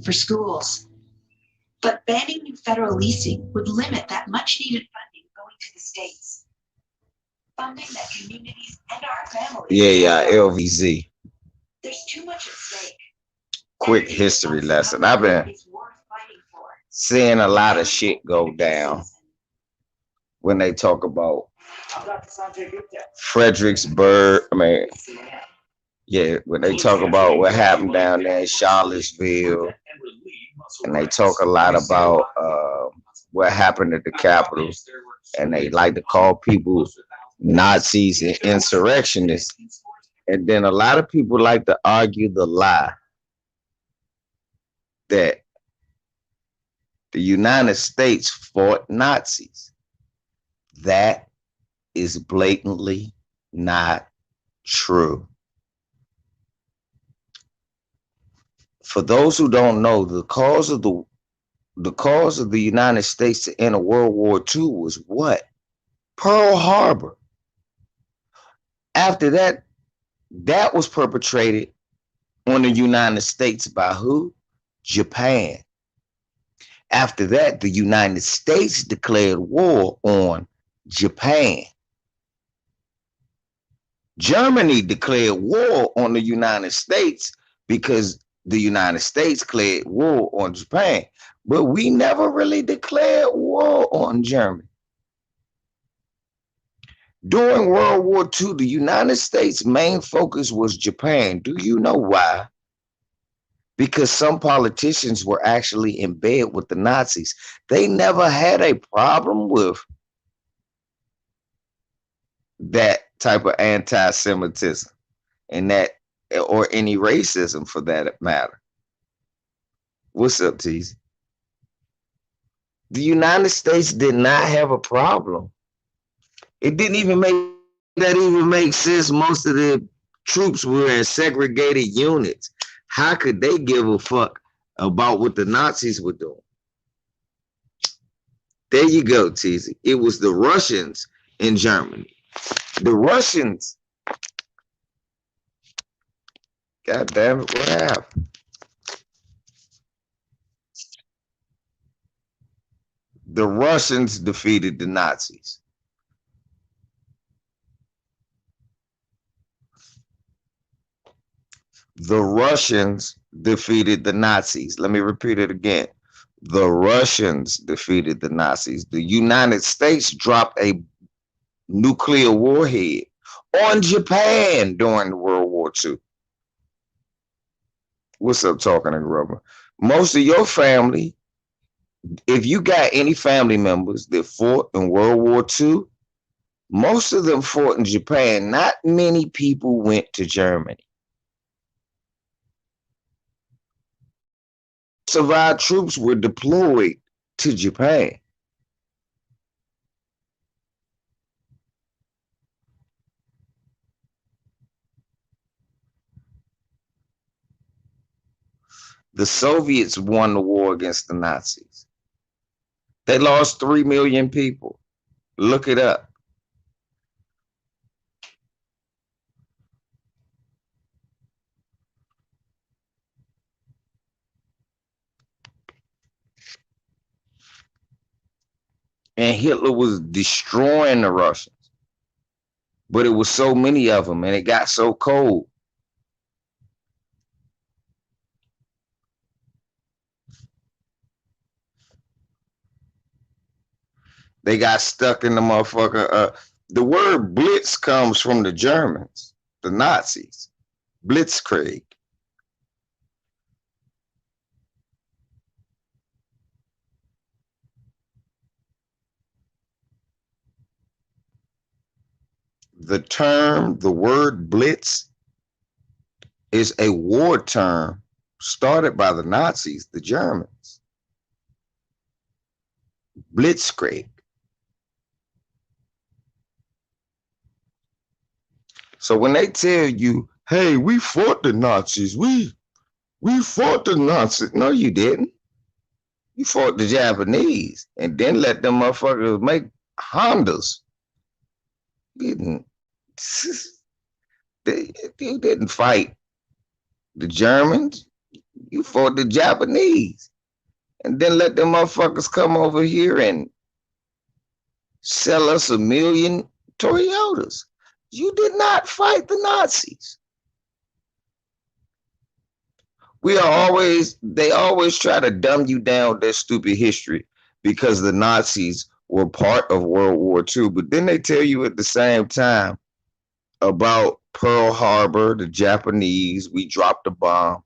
for schools. But banning new federal leasing would limit that much needed funding going to the states. Funding that communities and our families. Yeah, LVZ. There's too much at stake. Quick history lesson. I've been seeing a lot of shit go down when they talk about Fredericksburg. Yeah, when they talk about what happened down there in Charlottesville, and they talk a lot about what happened at the Capitol, and they like to call people Nazis and insurrectionists. And then a lot of people like to argue the lie that the United States fought Nazis. That is blatantly not true. For those who don't know, the cause of the United States to enter World War II was what? Pearl Harbor. After that, that was perpetrated on the United States by who? Japan. After that, the United States declared war on Japan. Germany declared war on the United States because the United States declared war on Japan. But we never really declared war on Germany. During World War II, the United States' main focus was Japan. Do you know why? Because some politicians were actually in bed with the Nazis. They never had a problem with that type of anti-Semitism and that, or any racism for that matter. What's up, Teasy? The United States did not have a problem. It didn't even make sense. Most of the troops were in segregated units. How could they give a fuck about what the Nazis were doing? There you go, Teasy. It was the Russians in Germany. The Russians. God damn it, what happened? The Russians defeated the Nazis. The Russians defeated the Nazis. Let me repeat it again. The Russians defeated the Nazis. The United States dropped a nuclear warhead on Japan during World War II. What's up, Talking and Rubber? Most of your family, if you got any family members that fought in World War II, most of them fought in Japan. Not many people went to Germany. Most of our troops were deployed to Japan. The Soviets won the war against the Nazis. They lost 3 million people. Look it up. And Hitler was destroying the Russians. But it was so many of them, and it got so cold. They got stuck in the motherfucker. The word blitz comes from the Germans, the Nazis. Blitzkrieg. The word blitz is a war term started by the Nazis, the Germans. Blitzkrieg. So when they tell you, hey, we fought the Nazis, we fought the Nazis. No, you didn't. You fought the Japanese and then let them motherfuckers make Hondas. You didn't. You didn't fight the Germans. You fought the Japanese. And then let them motherfuckers come over here and sell us 1,000,000 Toyotas. You did not fight the Nazis. They always try to dumb you down with their stupid history because the Nazis were part of World War II. But then they tell you at the same time about Pearl Harbor, the Japanese, we dropped a bomb.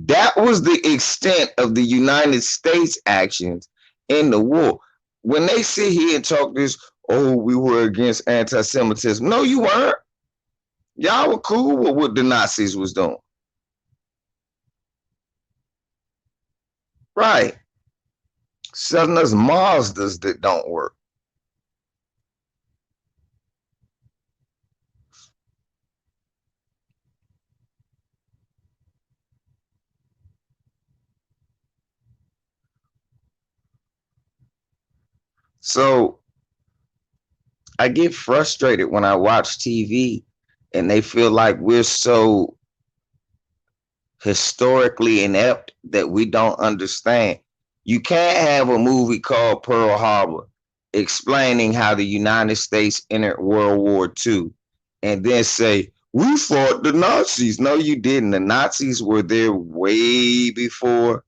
That was the extent of the United States actions in the war. When they sit here and talk this, oh, we were against anti-Semitism. No, you weren't. Y'all were cool with what the Nazis was doing. Right. Selling us Mazdas that don't work. So I get frustrated when I watch TV and they feel like we're so historically inept that we don't understand. You can't have a movie called Pearl Harbor explaining how the United States entered World War II and then say, we fought the Nazis. No, you didn't. The Nazis were there way before.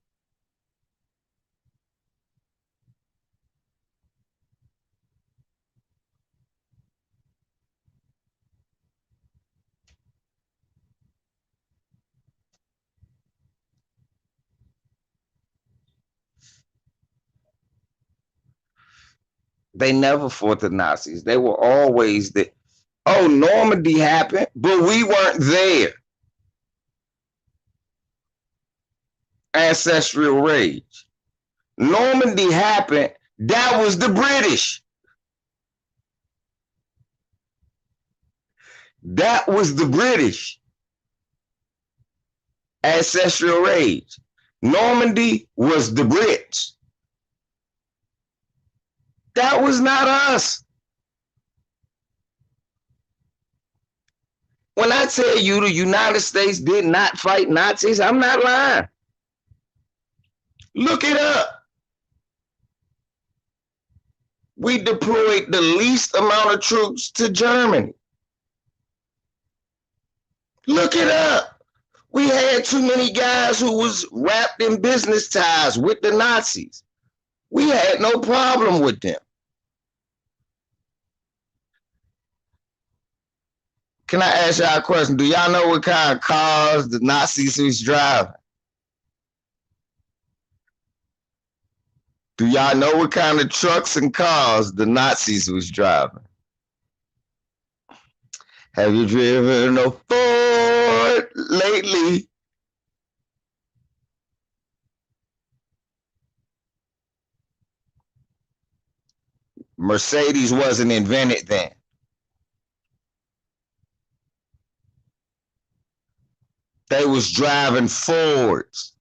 They never fought the Nazis. They were always there. Oh, Normandy happened, but we weren't there. Ancestral rage. Normandy happened. That was the British. That was the British. Ancestral rage. Normandy was the Brits. That was not us. When I tell you the United States did not fight Nazis, I'm not lying. Look it up. We deployed the least amount of troops to Germany. Look it up. We had too many guys who was wrapped in business ties with the Nazis. We had no problem with them. Can I ask y'all a question? Do y'all know what kind of cars the Nazis was driving? Do y'all know what kind of trucks and cars the Nazis was driving? Have you driven a Ford lately? Mercedes wasn't invented then. They was driving Fords.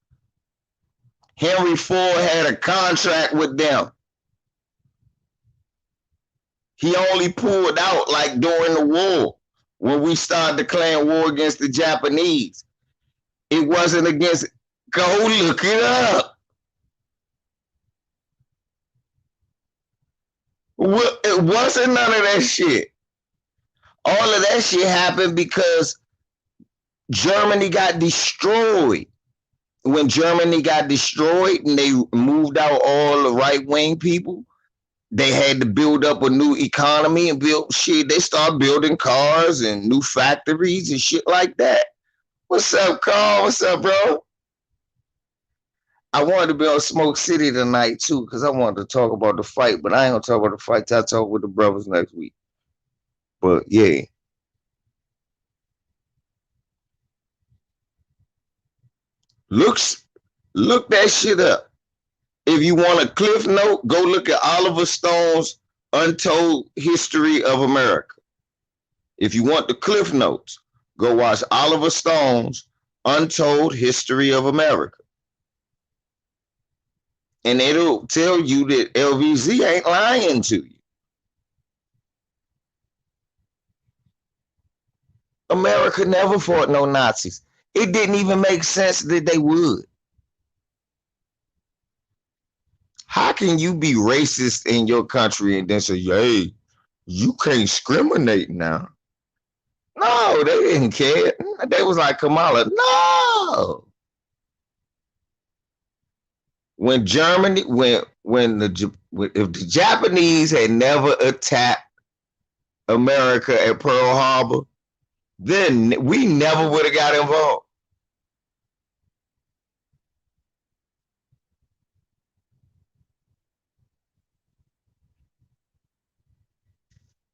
Henry Ford had a contract with them. He only pulled out like during the war when we started declaring war against the Japanese. It wasn't against, go look it up. It wasn't none of that shit. All of that shit happened because Germany got destroyed. When Germany got destroyed and they moved out all the right-wing people, they had to build up a new economy and build shit. They started building cars and new factories and shit like that. What's up, Carl? What's up, bro? I wanted to be on Smoke City tonight too, because I wanted to talk about the fight, but I ain't gonna talk about the fight till I talk with the brothers next week. But yeah. Look that shit up. If you want a cliff note, go look at Oliver Stone's Untold History of America. If you want the cliff notes, go watch Oliver Stone's Untold History of America. And it'll tell you that LVZ ain't lying to you. America never fought no Nazis. It didn't even make sense that they would. How can you be racist in your country and then say, hey, you can't discriminate now? No, they didn't care. They was like, Kamala, no. When Germany, if the Japanese had never attacked America at Pearl Harbor, then we never would have got involved.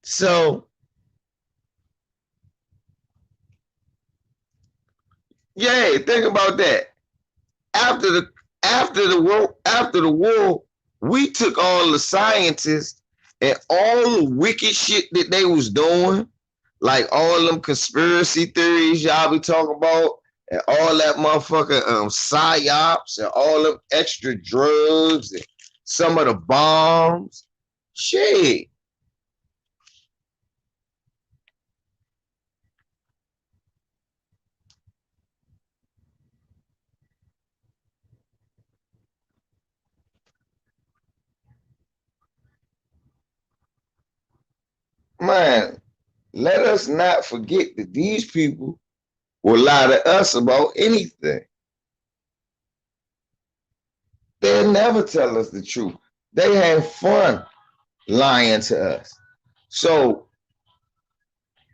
So, yeah, think about that. After the war, we took all the scientists and all the wicked shit that they was doing, like all them conspiracy theories y'all be talking about, and all that motherfucking psyops and all them extra drugs and some of the bombs. Shit. Man, let us not forget that these people will lie to us about anything. They'll never tell us the truth. They have fun lying to us. So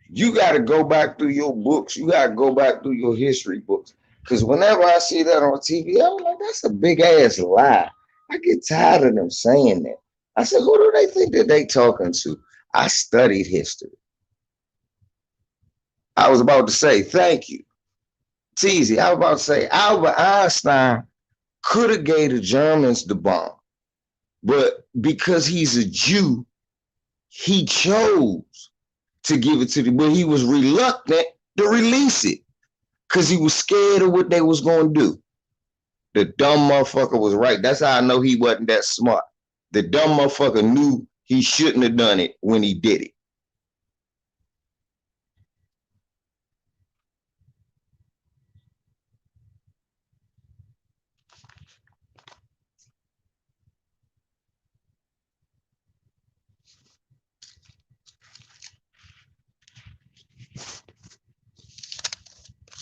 you got to go back through your books. You got to go back through your history books. Because whenever I see that on TV, I'm like, that's a big ass lie. I get tired of them saying that. I said, who do they think that they talking to? I studied history. I was about to say, thank you. It's easy. I was about to say, Albert Einstein could have gave the Germans the bomb. But because he's a Jew, he chose to give it to them, but he was reluctant to release it because he was scared of what they was going to do. The dumb motherfucker was right. That's how I know he wasn't that smart. The dumb motherfucker knew he shouldn't have done it when he did it.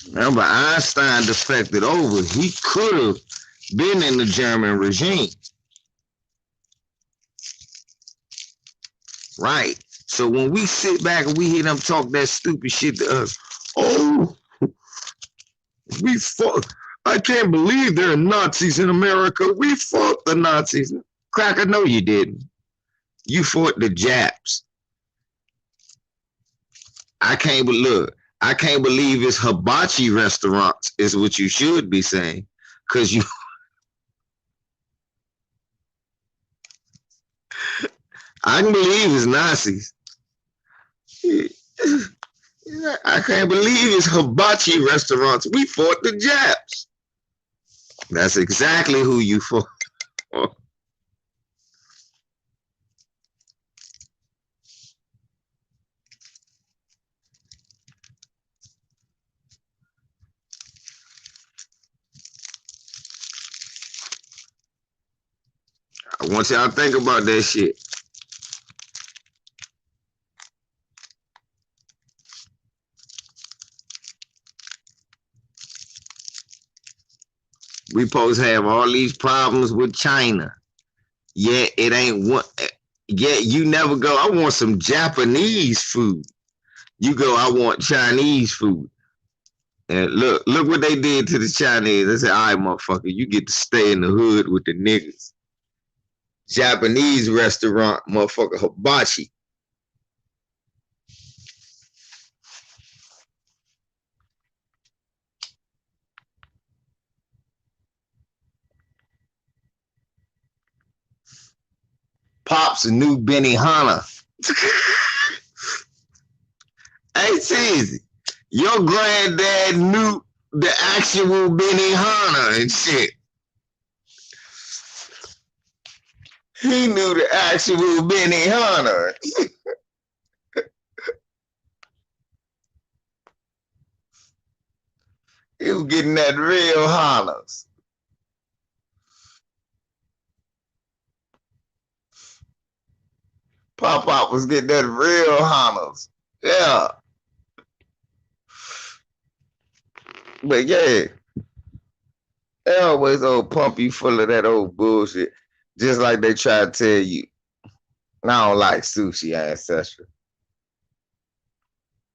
Remember, Einstein defected over. He could have been in the German regime. Right. So when we sit back and we hear them talk that stupid shit to us, oh, we fought. I can't believe there are Nazis in America. We fought the Nazis. Cracker, no, you didn't. You fought the Japs. I can't believe it's hibachi restaurants is what you should be saying. Cause you I can believe it's Nazis. I can't believe it's hibachi restaurants. We fought the Japs. That's exactly who you fought. I want y'all to think about that shit. We supposed to have all these problems with China. Yet it ain't one. Yet you never go, I want some Japanese food. You go, I want Chinese food. And look what they did to the Chinese. They said, all right, motherfucker, you get to stay in the hood with the niggas. Japanese restaurant, motherfucker, hibachi. Pops a new Benihana. It's easy. Your granddad knew the actual Benihana and shit. He knew the actual Benihana. He was getting that real honors. Pop was getting that real honors. Yeah. But yeah, they always old pump you full of that old bullshit. Just like they try to tell you, I don't like sushi, ancestral.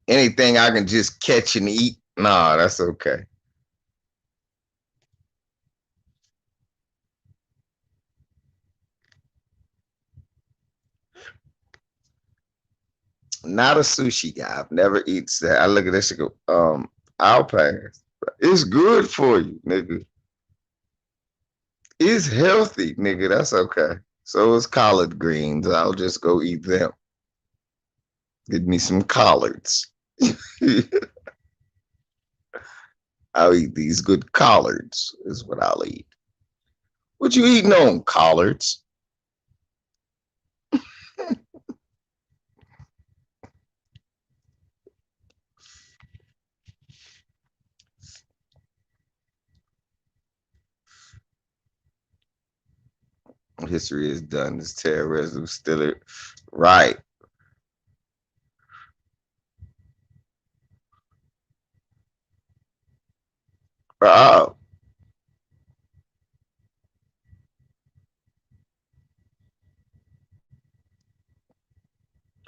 Anything I can just catch and eat, nah, that's okay. Not a sushi guy. I've never eaten that. I look at this and go, I'll pass. It's good for you, nigga. It's healthy, nigga. That's okay. So it's collard greens. I'll just go eat them. Get me some collards. I'll eat these good collards, is what I'll eat. What you eating on, collards? History is done. This terrorism still right. Oh,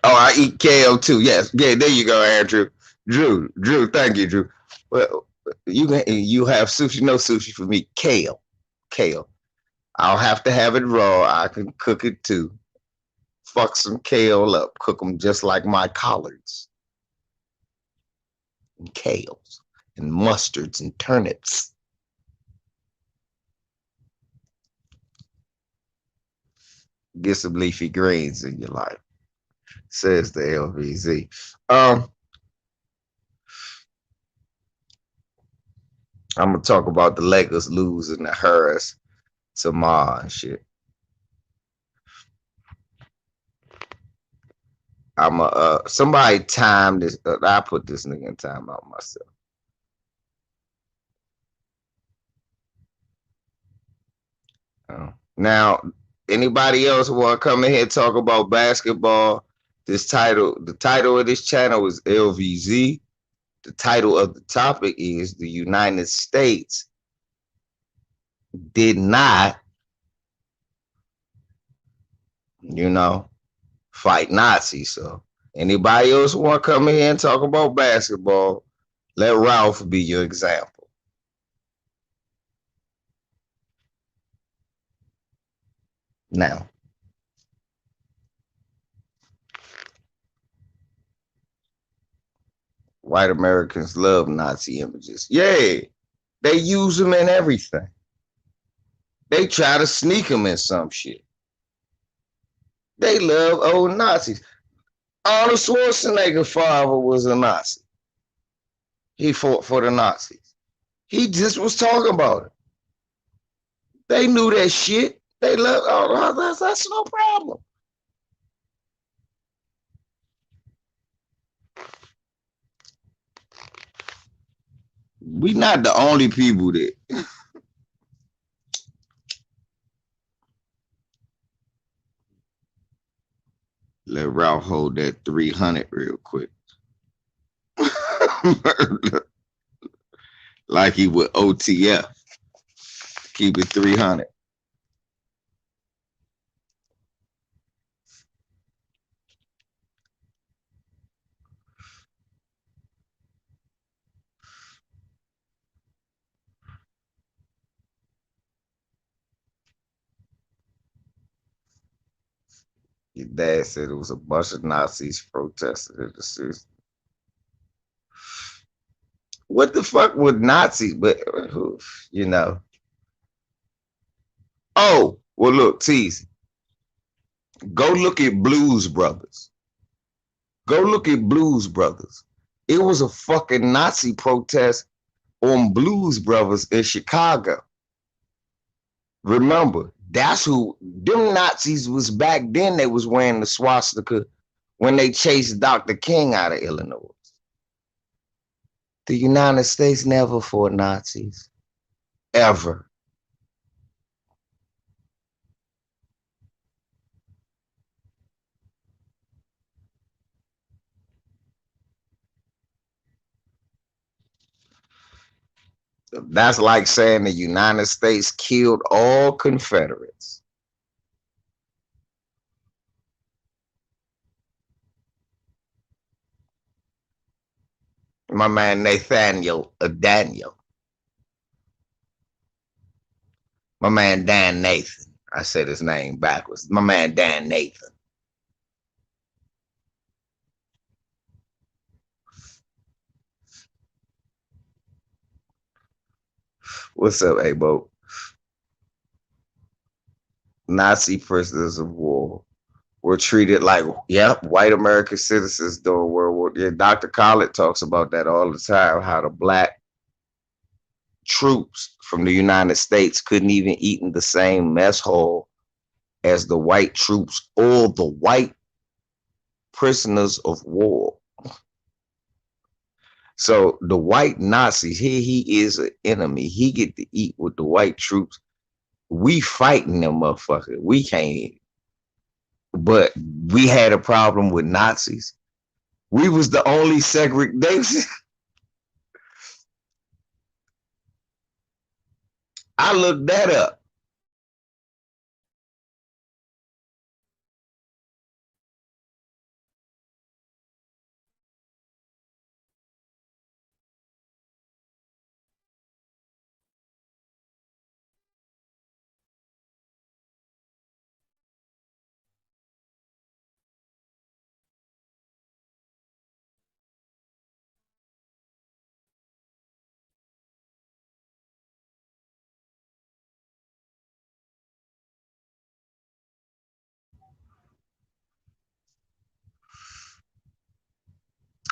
I eat kale too. Yes, yeah. There you go, Andrew. Drew. Thank you, Drew. Well, you have sushi. No sushi for me. Kale. I'll have to have it raw. I can cook it too. Fuck some kale up. Cook them just like my collards and kales and mustards and turnips. Get some leafy greens in your life, says the LVZ. I'm gonna talk about the Lakers losing the Harris to Ma and shit. I'm somebody time this. I put this nigga in time out myself. Now, anybody else want to come in here and talk about basketball? The title of this channel is LVZ. The title of the topic is the United States did not, fight Nazis. So anybody else want to come in here and talk about basketball? Let Ralph be your example. Now, white Americans love Nazi images. Yeah, they use them in everything. They try to sneak them in some shit. They love old Nazis. Arnold Schwarzenegger father was a Nazi. He fought for the Nazis. He just was talking about it. They knew that shit. They love, that's no problem. We not the only people that let Ralph hold that 300 real quick. Like he would OTF. Keep it 300. Your dad said it was a bunch of Nazis protesting in the system. What the fuck would Nazis? But you know. Oh, well, look, tease. Go look at Blues Brothers. Go look at Blues Brothers. It was a fucking Nazi protest on Blues Brothers in Chicago. Remember, that's who them Nazis was back then. They was wearing the swastika when they chased Dr. King out of Illinois. The United States never fought Nazis. Ever. That's like saying the United States killed all Confederates. My man Nathaniel Daniel. My man Dan Nathan. I said his name backwards. My man Dan Nathan. What's up, Abo? Nazi prisoners of war were treated like, white American citizens during World War. Yeah, Dr. Collett talks about that all the time, how the black troops from the United States couldn't even eat in the same mess hall as the white troops or the white prisoners of war. So the white Nazis, here he is an enemy. He get to eat with the white troops. We fighting them motherfuckers. We can't. But we had a problem with Nazis. We was the only segregation. I looked that up.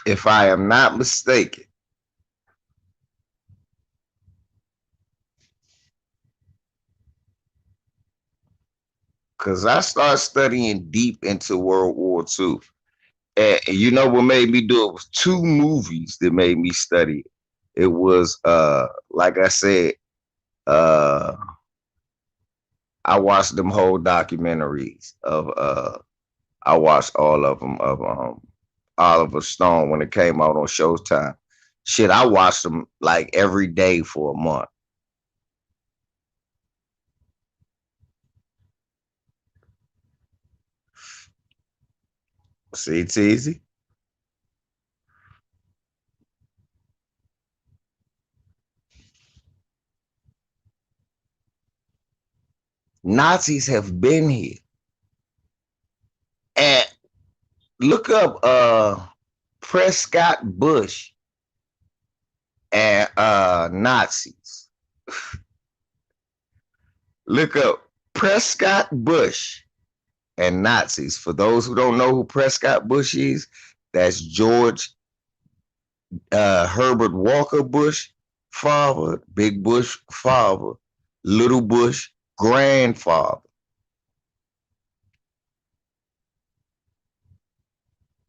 If I am not mistaken, because I started studying deep into World War II. And you know what made me do it was two movies that made me study. It was like I said, uh I watched them whole documentaries of I watched all of them of Oliver Stone when it came out on Showtime. Shit, I watched them like every day for a month. See, it's easy. Nazis have been here. And look up Prescott Bush and Nazis. Look up Prescott Bush and Nazis. For those who don't know who Prescott Bush is, that's George Herbert Walker Bush father, Big Bush father, Little Bush grandfather.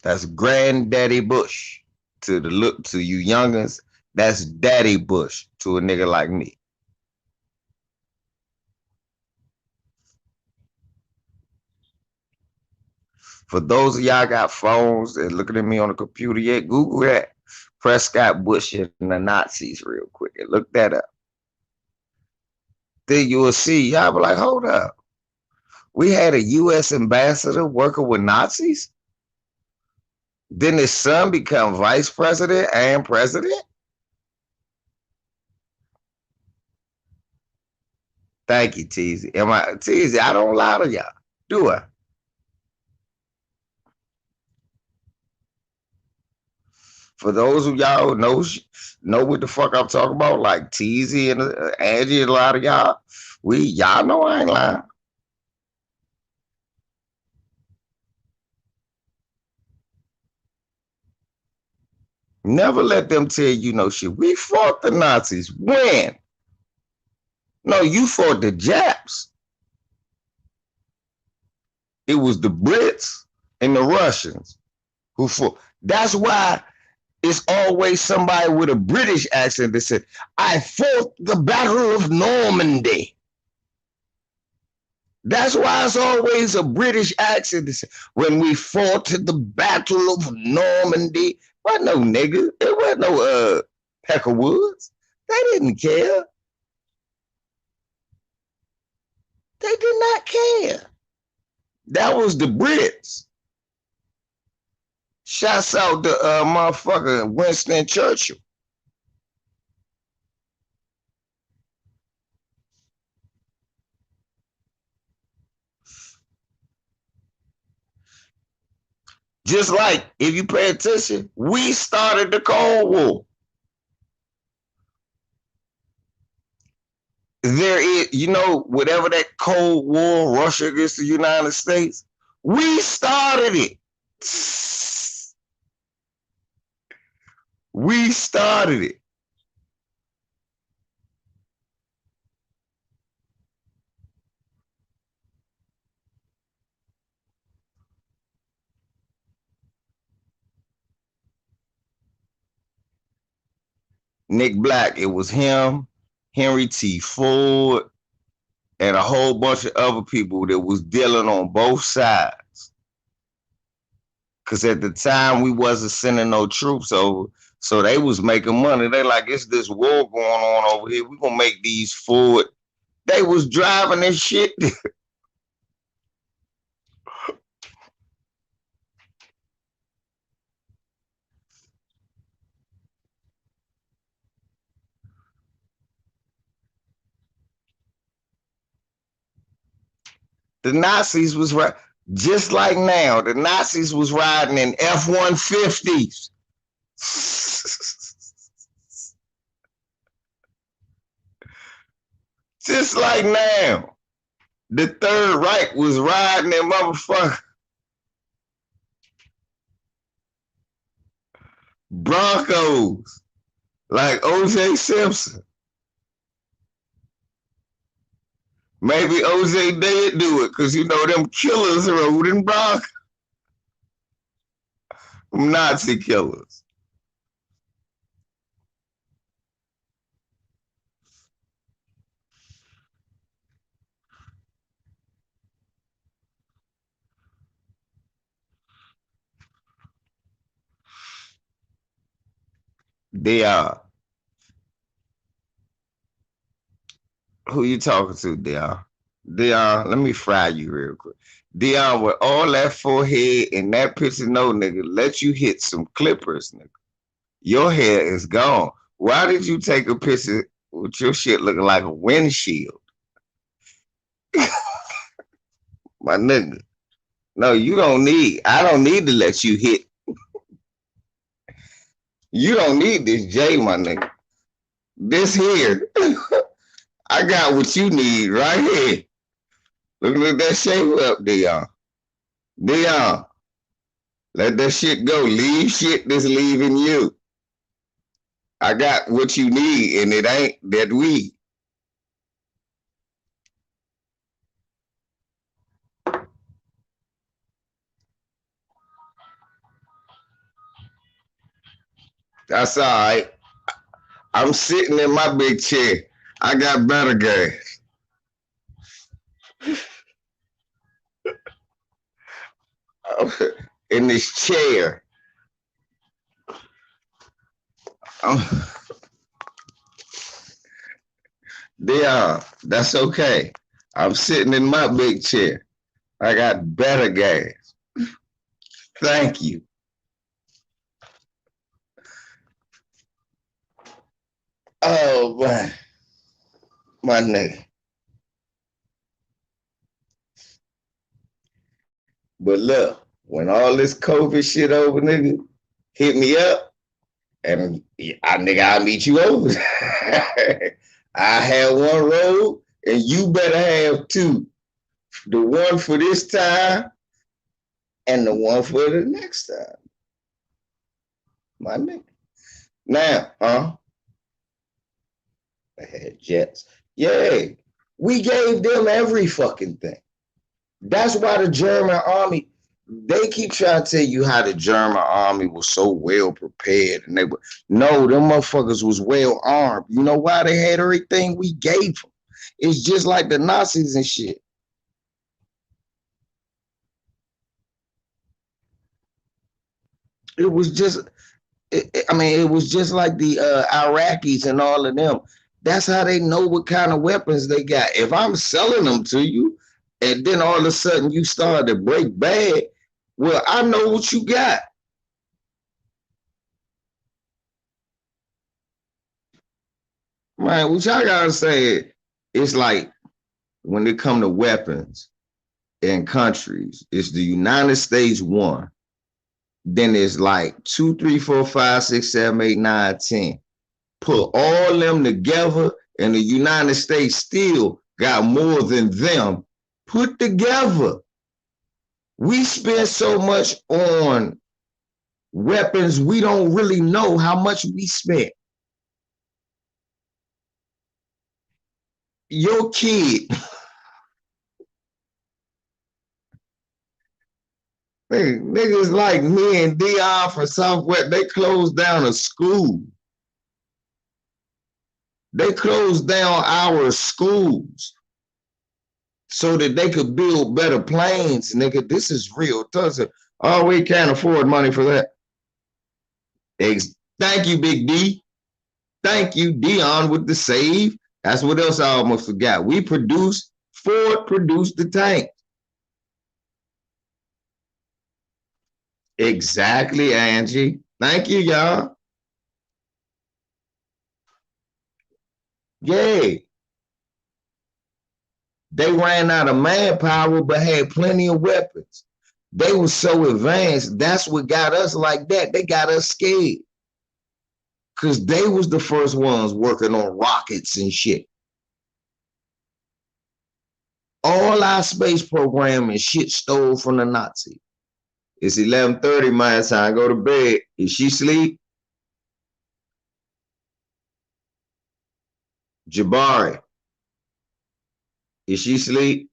That's Granddaddy Bush to the look to you youngins. That's Daddy Bush to a nigga like me. For those of y'all got phones and looking at me on the computer yet, Google that Prescott Bush and the Nazis real quick and look that up. Then you will see, y'all be like, hold up. We had a U.S. ambassador working with Nazis? Then his son become vice president and president? Thank you, Teasy. Teasy, I don't lie to y'all, do I? For those of y'all who know what the fuck I'm talking about, like Teasy and Angie and a lot of y'all, y'all know I ain't lying. Never let them tell you no shit. We fought the Nazis. When? No, you fought the Japs. It was the Brits and the Russians who fought. That's why it's always somebody with a British accent that said, I fought the Battle of Normandy. That's why it's always a British accent that said, when we fought the Battle of Normandy. What no nigga? There wasn't no Peckerwoods. They didn't care. They did not care. That was the Brits. Shouts out to motherfucker Winston Churchill. Just like, if you pay attention, we started the Cold War. There is, you know, whatever that Cold War, Russia against the United States, we started it. We started it. Nick Black, it was him, Henry T. Ford, and a whole bunch of other people that was dealing on both sides. Because at the time, we wasn't sending no troops over, so they was making money. They like, it's this war going on over here. We're going to make these Ford. They was driving this shit. The Nazis was right, just like now. The Nazis was riding in F-150s. Just like now. The Third Reich was riding that motherfucker. Broncos. Like O.J. Simpson. Maybe OJ did do it because, you know, them killers rode in Broncos. Nazi killers. They are. Who you talking to, Dion? Dion, let me fry you real quick. Dion, with all that forehead and that picture, no nigga, let you hit some clippers, nigga. Your hair is gone. Why did you take a picture with your shit looking like a windshield? My nigga. No, I don't need to let you hit. You don't need this J, my nigga. This here. I got what you need right here. Look at that shape up, Dion. Dion, let that shit go. Leave shit that's leaving you. I got what you need, and it ain't that weed. That's all right. I'm sitting in my big chair. I got better gas. In this chair. Yeah, that's okay. I'm sitting in my big chair. I got better gas. Thank you. Oh, man. My nigga. But look, when all this COVID shit over, nigga, hit me up, and I'll meet you over. I have one road, and you better have two. The one for this time, and the one for the next time. My nigga. Now, I had jets. Yeah, we gave them every fucking thing. That's why the German army, They keep trying to tell you how the German army was so well prepared, and they were no, them motherfuckers was well armed. You know why they had everything we gave them? It's just like the Nazis and shit. It was just, I mean, it was just like the Iraqis and all of them. That's how they know what kind of weapons they got. If I'm selling them to you, and then all of a sudden you start to break bad, well, I know what you got. Man, what y'all gotta say, it's like when it come to weapons in countries, it's the United States one. Then it's like 2, 3, 4, 5, 6, 7, 8, 9, 10. Put all them together, and the United States still got more than them put together. We spend so much on weapons, we don't really know how much we spent. Your kid, niggas like me and Dion from Southwest, they closed down a school. They closed down our schools so that they could build better planes, nigga. This is real. Oh, we can't afford money for that. Thank you, Big D. Thank you, Dion, with the save. That's what else I almost forgot. Ford produced the tank. Exactly, Angie. Thank you, y'all. Yay. They ran out of manpower, but had plenty of weapons. They were so advanced. That's what got us like that. They got us scared. Because they was the first ones working on rockets and shit. All our space program and shit stole from the Nazis. It's 11:30 my time. Go to bed. Is she sleep? Jabari. Is she sleep?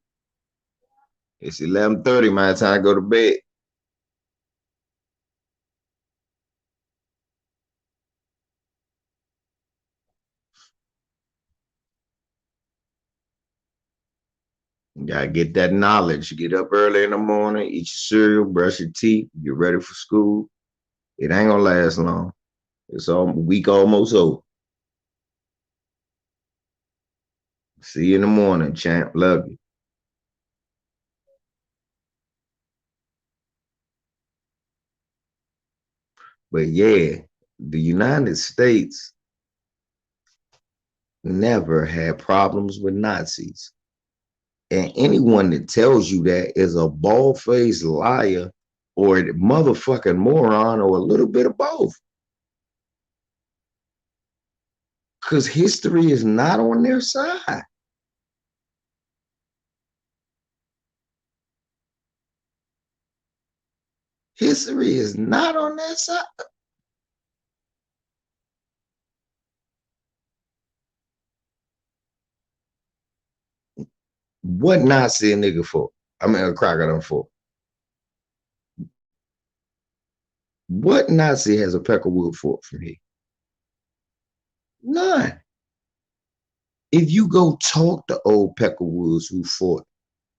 It's 11:30 my time. Go to bed. You gotta get that knowledge. Get up early in the morning, eat your cereal, brush your teeth, get ready for school. It ain't gonna last long. It's all week almost over. See you in the morning, champ. Love you. But yeah, the United States never had problems with Nazis. And anyone that tells you that is a bald-faced liar or a motherfucking moron or a little bit of both. Because history is not on their side. History is not on their side. What Nazi a nigga for? I mean, a crocodile for? What Nazi has a Peckerwood fort from here? None. If you go talk to old Peckerwoods who fought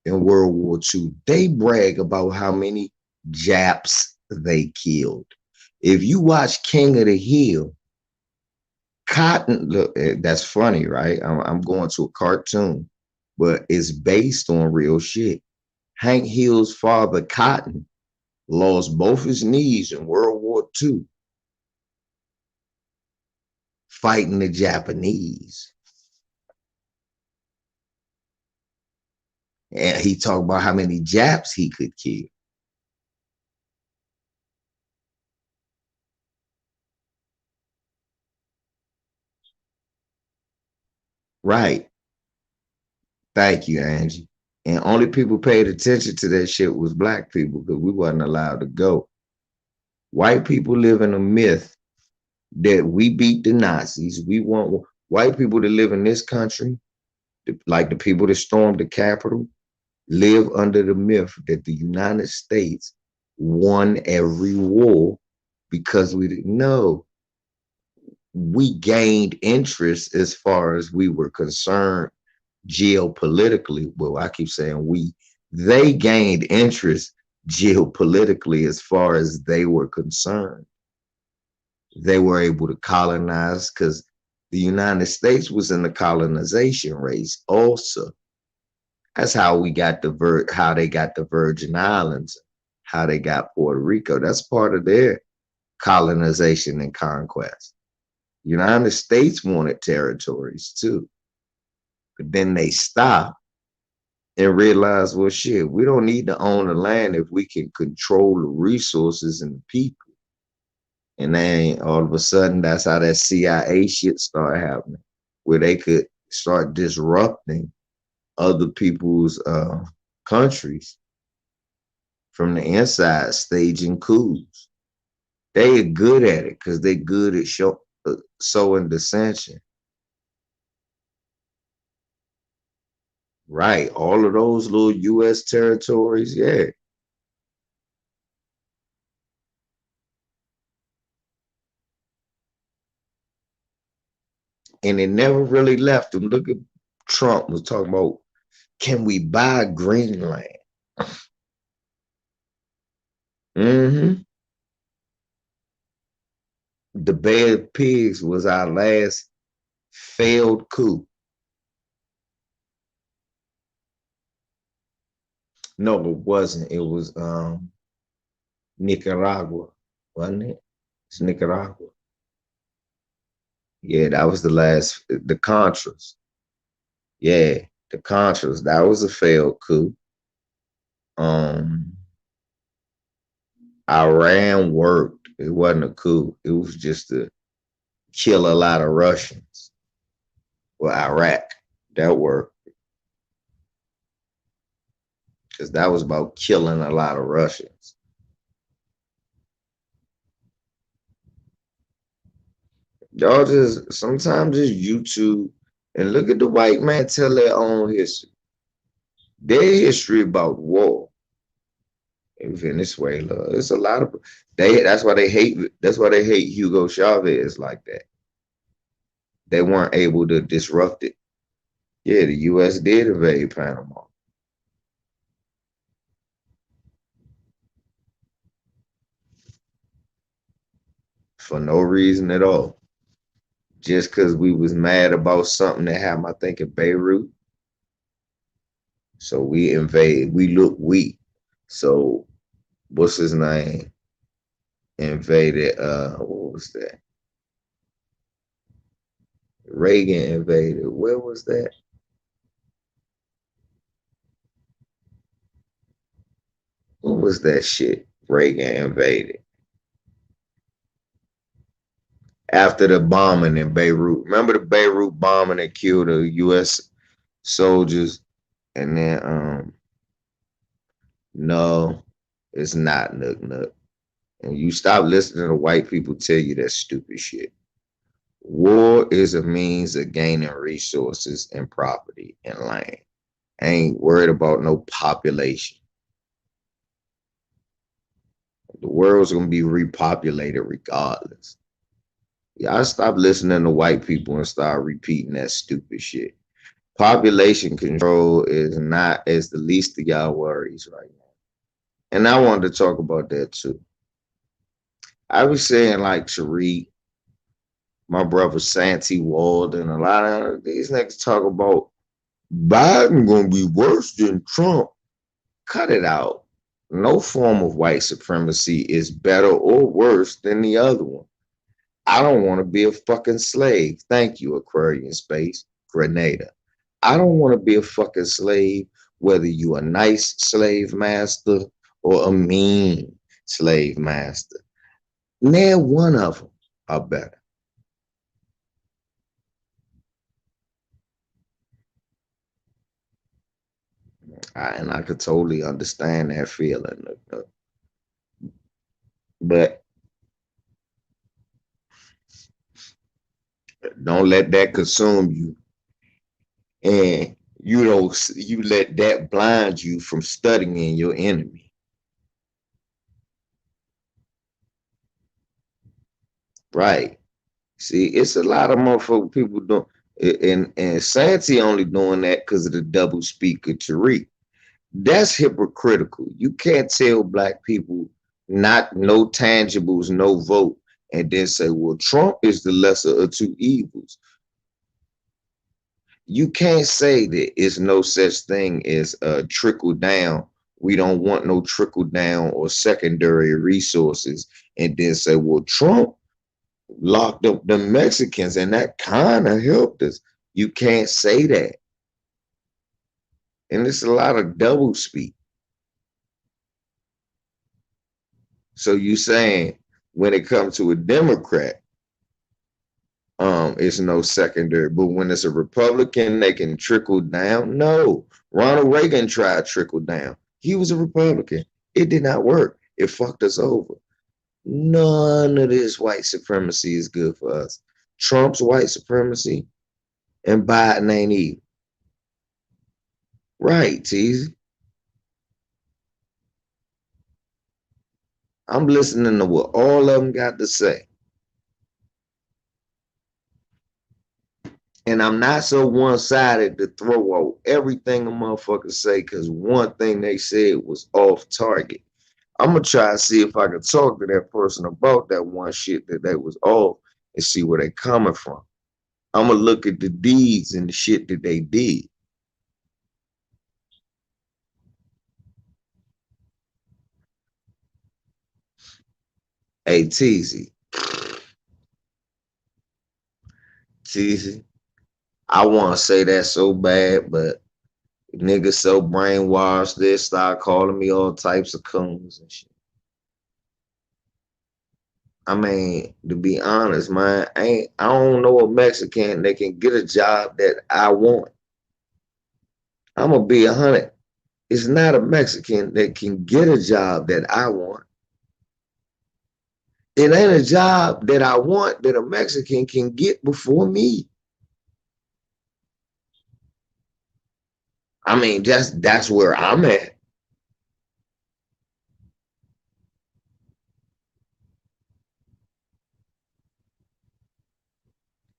in World War II, they brag about how many Japs they killed. If you watch King of the Hill, Cotton, look, that's funny, right? I'm going to a cartoon, but it's based on real shit. Hank Hill's father, Cotton, lost both his knees in World War II fighting the Japanese. And he talked about how many Japs he could kill. Right. Thank you, Angie. And only people paid attention to that shit was black people because we wasn't allowed to go. White people live in a myth that we beat the Nazis. We want white people to live in this country, like the people that stormed the Capitol, live under the myth that the United States won every war because we didn't know. We gained interest as far as we were concerned geopolitically. Well, I keep saying we, they gained interest geopolitically as far as they were concerned. They were able to colonize because the United States was in the colonization race also. That's how we got how they got the Virgin Islands, how they got Puerto Rico. That's part of their colonization and conquest. United States wanted territories too, but then they stopped and realized, well, shit, we don't need to own the land if we can control the resources and the people. And then all of a sudden, that's how that CIA shit started happening, where they could start disrupting other people's countries from the inside, staging coups. They are good at it because they're good at sowing dissension. Right, all of those little U.S. territories, yeah. And it never really left them. Look at Trump was talking about, can we buy Greenland? Mm-hmm. The Bay of Pigs was our last failed coup. No, it wasn't. It was Nicaragua, wasn't it? It's Nicaragua. Yeah, that was the last, the Contras. Yeah, the Contras. That was a failed coup. Um, Iran worked. It wasn't a coup. It was just to kill a lot of Russians. Well, Iraq, that worked because that was about killing a lot of Russians. Y'all just sometimes just YouTube and look at the white man tell their own history. Their history about war in Venezuela. It's a lot of that's why they hate Hugo Chavez like that. They weren't able to disrupt it. Yeah, the US did invade Panama. For no reason at all. Just because we was mad about something that happened, I think, in Beirut. So we invade, we look weak. So what's his name? Invaded, what was that? Reagan invaded. Where was that? What was that shit? Reagan invaded. After the bombing in Beirut. Remember the Beirut bombing that killed the US soldiers? And then no, it's not Nook Nook. And you stop listening to white people tell you that stupid shit. War is a means of gaining resources and property and land. I ain't worried about no population. The world's gonna be repopulated regardless. Y'all stop listening to white people and start repeating that stupid shit. Population control is the least of y'all worries right now. And I wanted to talk about that too. I was saying like Tariq, my brother Santi Walden, a lot of these niggas talk about Biden gonna be worse than Trump. Cut it out. No form of white supremacy is better or worse than the other one. I don't want to be a fucking slave. Thank you, Aquarian Space, Grenada. I don't want to be a fucking slave, whether you a nice slave master or a mean slave master. Neither one of them are better. And I could totally understand that feeling. But don't let that consume you. And you let that blind you from studying your enemy. Right. See, it's a lot of motherfucking people doing, and Santi only doing that because of the double speaker Tariq. That's hypocritical. You can't tell black people not no tangibles, no vote, and then say, well, Trump is the lesser of two evils. You can't say that it's no such thing as a trickle down. We don't want no trickle down or secondary resources, and then say, well, Trump locked up the Mexicans, and that kind of helped us. You can't say that. And it's a lot of double speak. So you saying when it comes to a Democrat, it's no secondary. But when it's a Republican, they can trickle down. No. Ronald Reagan tried trickle down. He was a Republican. It did not work. It fucked us over. None of this white supremacy is good for us. Trump's white supremacy and Biden ain't even. Right, Teasy. I'm listening to what all of them got to say. And I'm not so one-sided to throw out everything a motherfucker say because one thing they said was off target. I'm gonna try to see if I can talk to that person about that one shit that they was off and see where they coming from. I'm gonna look at the deeds and the shit that they did. Hey, Teasy, I want to say that so bad, but niggas so brainwashed, they start calling me all types of coons and shit. I mean, to be honest, man, I don't know a Mexican that can get a job that I want. I'm gonna be 100. It's not a Mexican that can get a job that I want. It ain't a job that I want that a Mexican can get before me. I mean, that's where I'm at.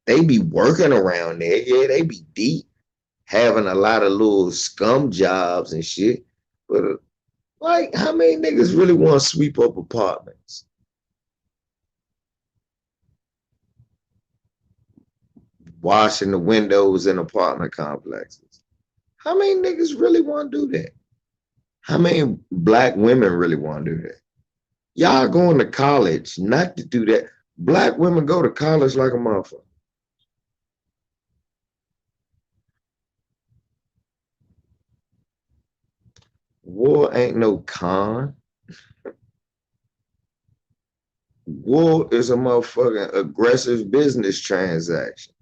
They be working around there. Yeah, they be deep, having a lot of little scum jobs and shit. But like, how many niggas really want to sweep up apartments? Washing the windows in apartment complexes. How many niggas really want to do that? How many black women really want to do that? Y'all going to college not to do that. Black women go to college like a motherfucker. War ain't no con. War is a motherfucking aggressive business transaction.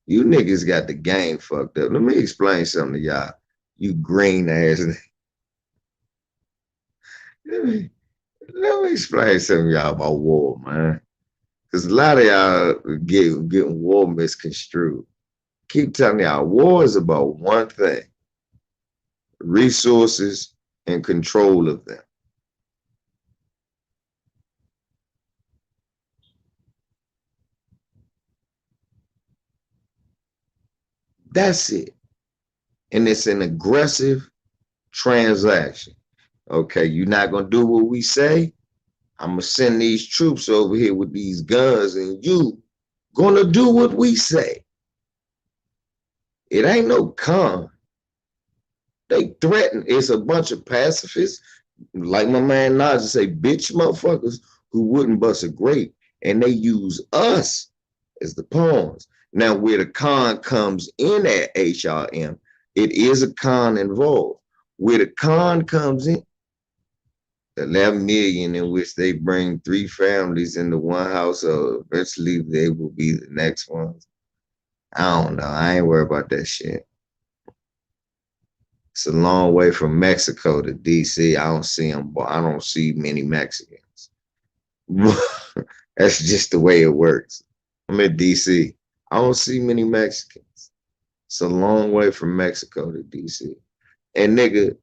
You niggas got the game fucked up. Let me explain something to y'all. You green ass. Let me, let me explain something to y'all about war, man. Because a lot of y'all getting war misconstrued. Keep telling y'all, war is about one thing: resources and control of them. That's it. And it's an aggressive transaction. Okay, you're not gonna do what we say. I'm gonna send these troops over here with these guns, and you gonna do what we say. It ain't no con. They threaten. It's a bunch of pacifists, like my man Najee say, bitch motherfuckers who wouldn't bust a grape, and they use us as the pawns. Now, where the con comes in at HRM, it is a con involved. Where the con comes in, 11 million in which they bring 3 families into one house, so eventually they will be the next ones. I don't know. I ain't worried about that shit. It's a long way from Mexico to DC. I don't see them, but I don't see many Mexicans. That's just the way it works. I'm in DC. I don't see many Mexicans. It's a long way from Mexico to DC. And nigga,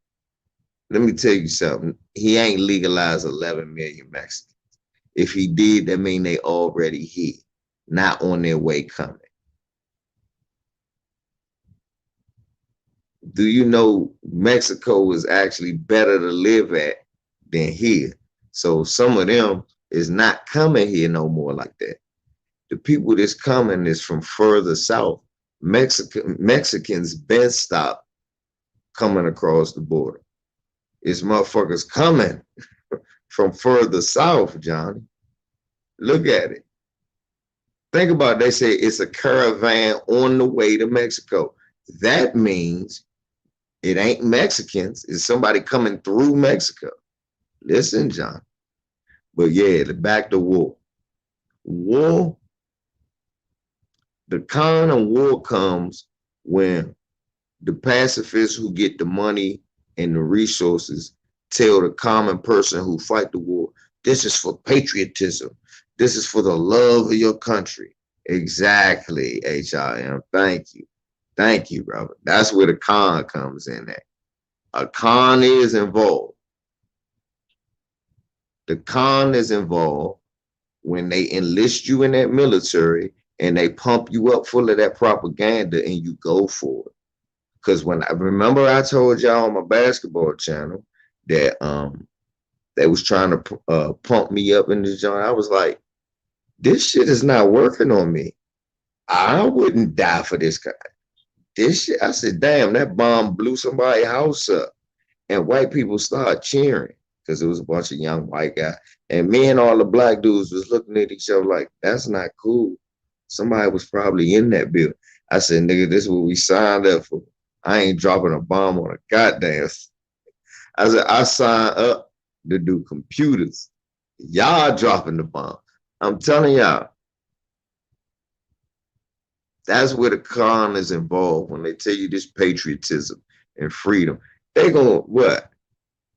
let me tell you something. He ain't legalized 11 million Mexicans. If he did, that mean they already here, not on their way coming. Do you know Mexico is actually better to live at than here? So some of them is not coming here no more like that. The people that's coming is from further south. Mexicans been stopped coming across the border. It's motherfuckers coming from further south, Johnny. Look at it. Think about it. They say it's a caravan on the way to Mexico. That means it ain't Mexicans. It's somebody coming through Mexico. Listen, John. But yeah, back to war. War, the con of war comes when the pacifists who get the money and the resources tell the common person who fight the war, this is for patriotism. This is for the love of your country. Exactly, HIM. Thank you. Thank you, brother. That's where the con comes in at. A con is involved. The con is involved when they enlist you in that military and they pump you up full of that propaganda and you go for it. Because when I remember I told y'all on my basketball channel that they was trying to pump me up in the joint, I was like, this shit is not working on me. I wouldn't die for this guy. This shit, I said, damn, that bomb blew somebody's house up. And white people started cheering because it was a bunch of young white guys. And me and all the black dudes was looking at each other like, that's not cool. Somebody was probably in that building. I said, nigga, this is what we signed up for. I ain't dropping a bomb on a goddamn. I said, I signed up to do computers. Y'all dropping the bomb. I'm telling y'all, that's where the con is involved when they tell you this patriotism and freedom. They gonna what?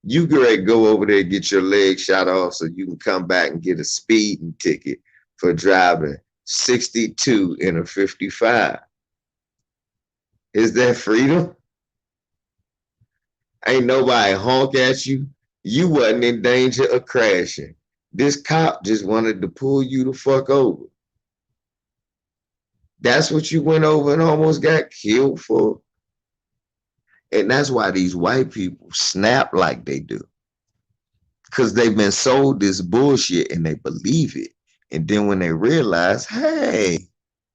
You could go over there and get your leg shot off so you can come back and get a speeding ticket for driving 62 in a 55. Is that freedom? Ain't nobody honk at you. You wasn't in danger of crashing. This cop just wanted to pull you the fuck over. That's what you went over and almost got killed for. And that's why these white people snap like they do. Because they've been sold this bullshit and they believe it. And then when they realize, hey,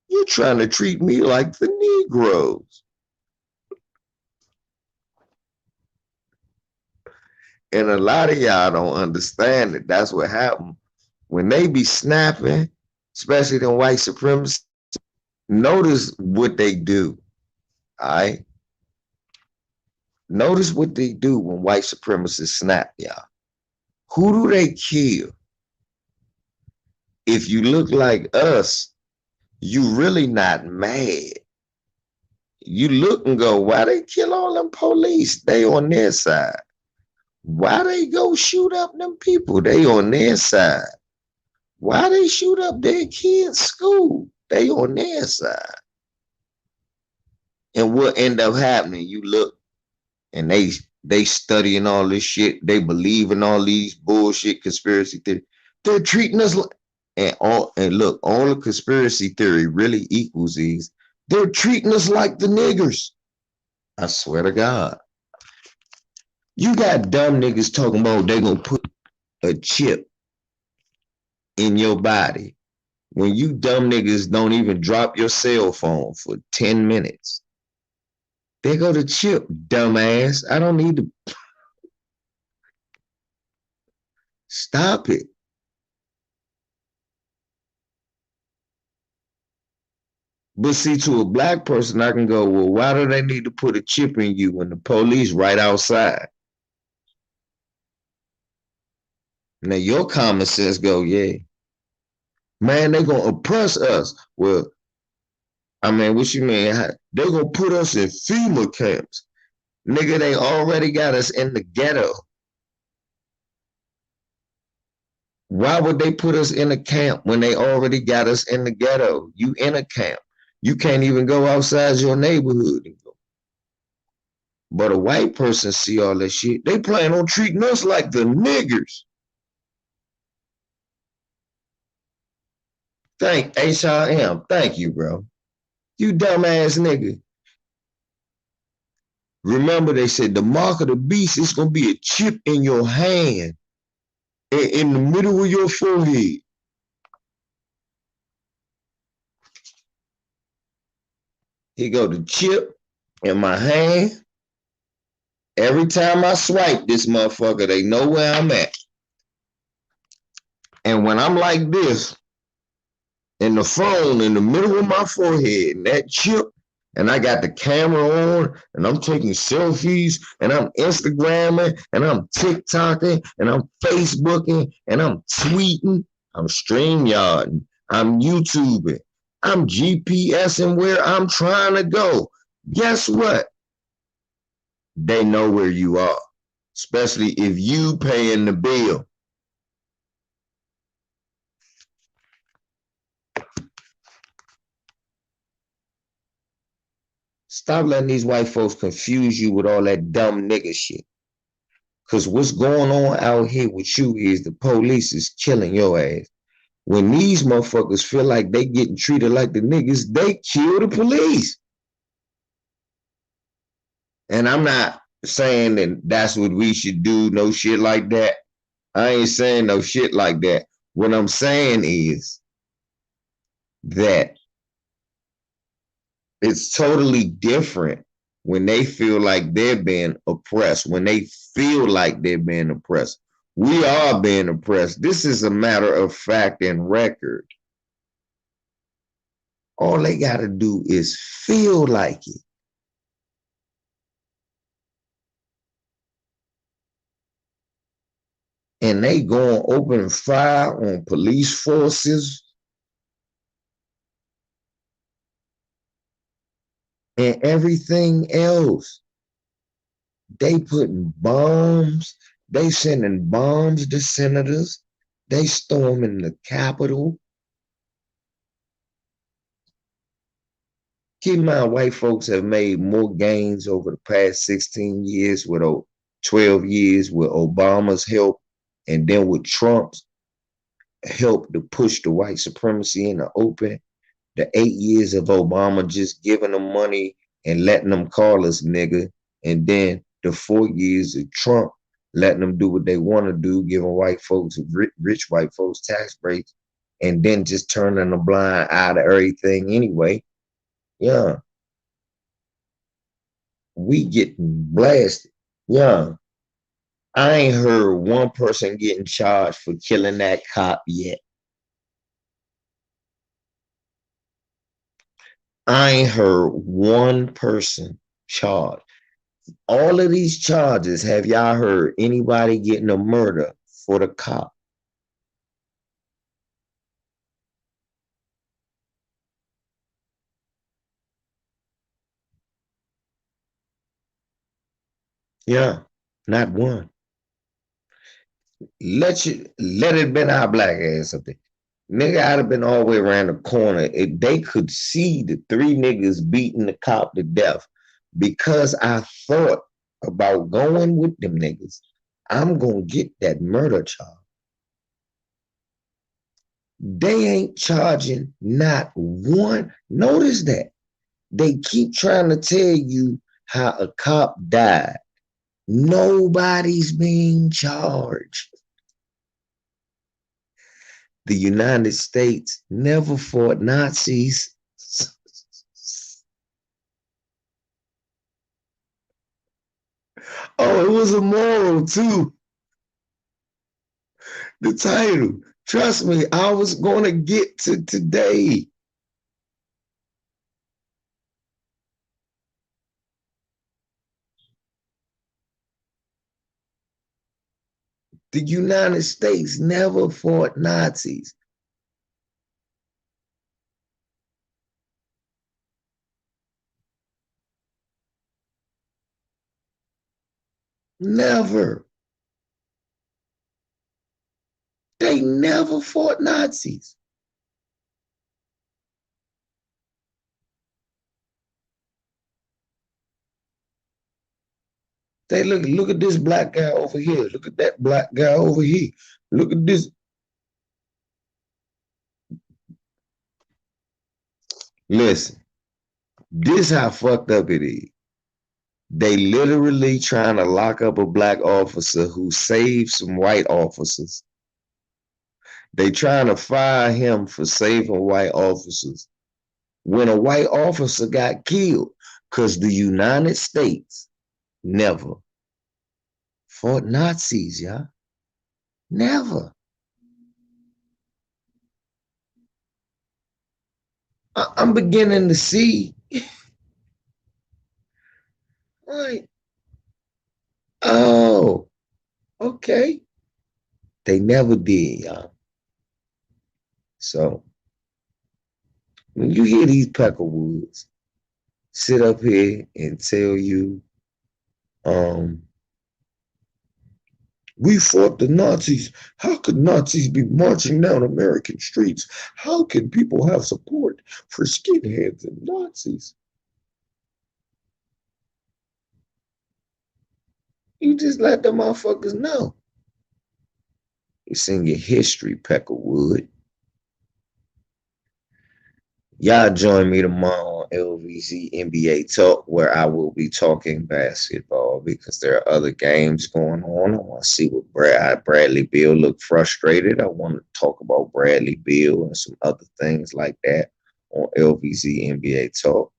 you're trying to treat me like the Negroes. And a lot of y'all don't understand it. That's what happened. When they be snapping, especially the white supremacists, notice what they do. All right? Notice what they do when white supremacists snap, y'all. Who do they kill? If you look like us, you really not mad. You look and go, why they kill all them police? They on their side. Why they go shoot up them people? They on their side. Why they shoot up their kids' school? They on their side. And what end up happening? You look and they studying all this shit. They believe in all these bullshit conspiracy theory. They're treating us like, and look, all the conspiracy theory really equals is they're treating us like the niggers. I swear to God. You got dumb niggas talking about they gonna put a chip in your body when you dumb niggas don't even drop your cell phone for 10 minutes. They go to chip, dumbass. I don't need to. Stop it. But see, to a black person, I can go, well, why do they need to put a chip in you when the police right outside? Now, your common sense go, yeah. Man, they going to oppress us. Well, I mean, what you mean? They going to put us in FEMA camps. Nigga, they already got us in the ghetto. Why would they put us in a camp when they already got us in the ghetto? You in a camp. You can't even go outside your neighborhood. But a white person see all that shit. They plan on treating us like the niggers. Thank H.I.M. Thank you, bro. You dumbass nigga. Remember, they said the mark of the beast is gonna be a chip in your hand, in the middle of your forehead. Here go the chip in my hand. Every time I swipe this motherfucker, they know where I'm at. And when I'm like this, in the phone in the middle of my forehead, and that chip, and I got the camera on, and I'm taking selfies, and I'm Instagramming, and I'm TikToking, and I'm Facebooking, and I'm tweeting, I'm StreamYarding, I'm YouTubing, I'm GPSing where I'm trying to go. Guess what? They know where you are, especially if you paying the bill. Stop letting these white folks confuse you with all that dumb nigga shit. Because what's going on out here with you is the police is killing your ass. When these motherfuckers feel like they getting treated like the niggas, they kill the police. And I'm not saying that that's what we should do, no shit like that. I ain't saying no shit like that. What I'm saying is that it's totally different when they feel like they're being oppressed, when they feel like they're being oppressed. We are being oppressed. This is a matter of fact and record. All they got to do is feel like it. And they going open fire on police forces and everything else. They putting bombs. They sending bombs to senators. They storming the Capitol. Keep in mind, white folks have made more gains over the past 16 years with 12 years with Obama's help, and then with Trump's help to push the white supremacy in the open. The 8 years of Obama just giving them money and letting them call us nigga, and then the 4 years of Trump letting them do what they want to do, giving white folks, rich white folks, tax breaks, and then just turning a blind eye to everything anyway. Yeah, we getting blasted. Yeah, I ain't heard one person getting charged for killing that cop yet. I ain't heard one person charged. All of these charges, have y'all heard anybody getting a murder for the cop? Yeah, not one. Let it been our black ass up there. Nigga, I'd have been all the way around the corner. If they could see the three niggas beating the cop to death because I thought about going with them niggas, I'm gonna get that murder charge. They ain't charging not one. Notice that. They keep trying to tell you how a cop died. Nobody's being charged. The United States never fought Nazis. Oh, it was a moral too. The title. Trust me, I was going to get to today. The United States never fought Nazis. Never. They never fought Nazis. They look at this black guy over here. Look at that black guy over here. Look at this. Listen, this how fucked up it is. They literally trying to lock up a black officer who saved some white officers. They trying to fire him for saving white officers when a white officer got killed because the United States never fought Nazis, y'all. Never. I'm beginning to see, like, oh, okay. They never did, y'all. So when you hear these Peckerwoods sit up here and tell you, um, we fought the Nazis. How could Nazis be marching down American streets? How can people have support for skinheads and Nazis? You just let the motherfuckers know. It's in your history, Peckerwood. Y'all join me tomorrow on LVZ NBA Talk, where I will be talking basketball because there are other games going on. I want to see what Bradley Beal looked frustrated. I want to talk about Bradley Beal and some other things like that on LVZ NBA Talk.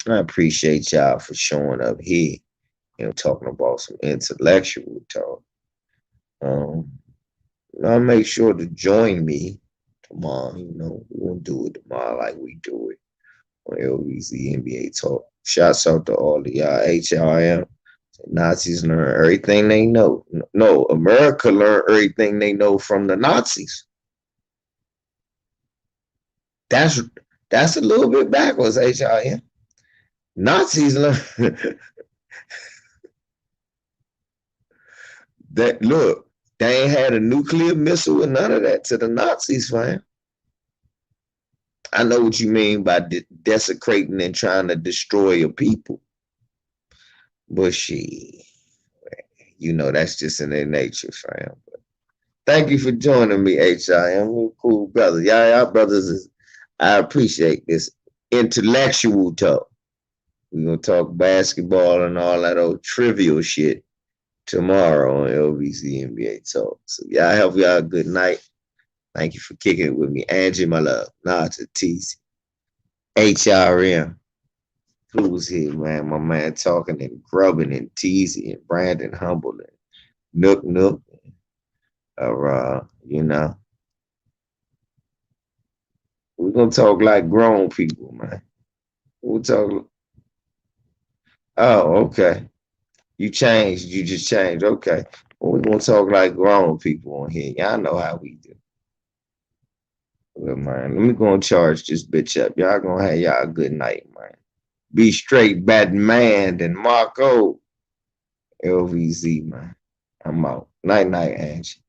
I appreciate y'all for showing up here, talking about some intellectual talk. I'll make sure to join me tomorrow. We're gonna do it tomorrow like we do it on LVZ NBA Talk. Shouts out to all of y'all. HRM. Nazis learn everything they know. No, America learned everything they know from the Nazis. That's a little bit backwards, HRM. Nazis learn that look, they ain't had a nuclear missile and none of that to the Nazis, fam. I know what you mean by desecrating and trying to destroy a people. But that's just in their nature, fam. But thank you for joining me, HIM. We're cool brothers. Y'all brothers, I appreciate this intellectual talk. We're going to talk basketball and all that old trivial shit tomorrow on LVZ NBA Talk. So y'all have y'all a good night. Thank you for kicking it with me. Angie, my love. Nata, TC. HRM. Who was here, man? My man talking and grubbing and teasing and Brandon Humble and Nook. We're going to talk like grown people, man. We'll talk. Oh, okay. You changed. You just changed. Okay. Well, we're going to talk like grown people on here. Y'all know how we do. Well, man, let me go and charge this bitch up. Y'all gonna have y'all a good night, man. Be straight, Batman and Marco. LVZ, man. I'm out. Night, Angie.